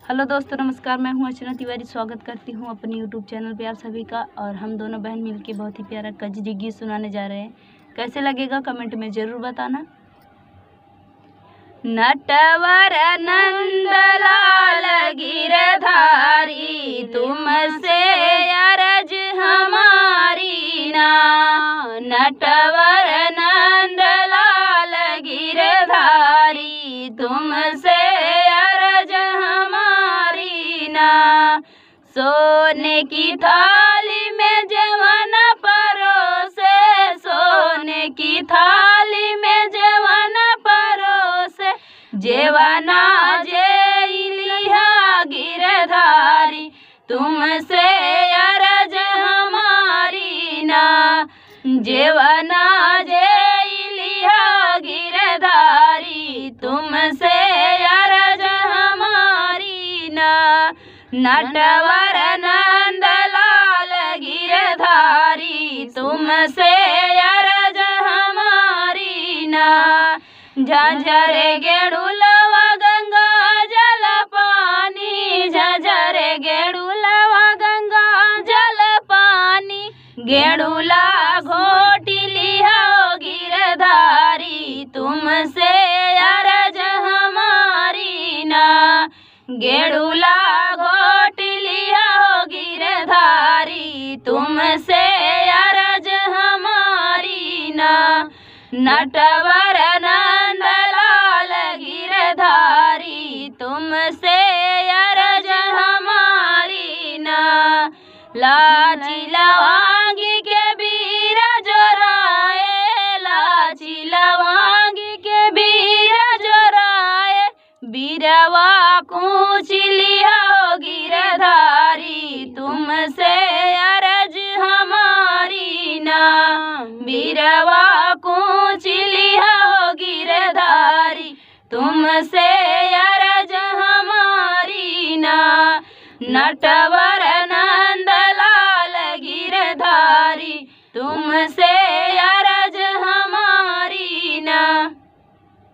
Hello दोस्तों, नमस्कार। मैं हूं अर्चना तिवारी। स्वागत करती हूं अपने यूट्यूब चैनल पे आप सभी का। और हम दोनों बहन मिलके बहुत ही प्यारा कजरी गीत सुनाने जा रहे हैं। कैसे लगेगा कमेंट में ज़रूर बताना। नटवर नंदलाल गिरधारी, तुमसे अरज हमारी ना। नटवर नंदलाल गिरधारी, तुमसे अरज हमारी ना। सोने की थाली में जवान परोसे, सोने की थाली में जवान परोसे, जेवाना जे लिहा गिरधारी, तुमसे अरज हमारी ना। जेवाना जे लिहा गिरधारी, तुमसे अरज हमारी ना। नटवर नंदलाल गिरधारी, तुमसे अरज हमारी ना। झंझरे गेड़ुलवा गंगा जल पानी, झंझरे गेड़ुलवा गंगा जल पानी, गेड़ुला घोटी लिया गिरधारी, तुमसे अरज हमारी ना। गेड़ुला घोट लिया गिरधारी, तुमसे अरज हमारी ना। नटवर नंदलाल गिरधारी, तुमसे अरज हमारी ना। लाची लवांगी के बीरा जोराए, लाची लवांगी के बीरा जोराए, बीरवा कूच लिया गिरधारी, तुमसे अरज हमारी ना। बीरवा कूच लिया गिरधारी, तुमसे अरज हमारी ना। नटवर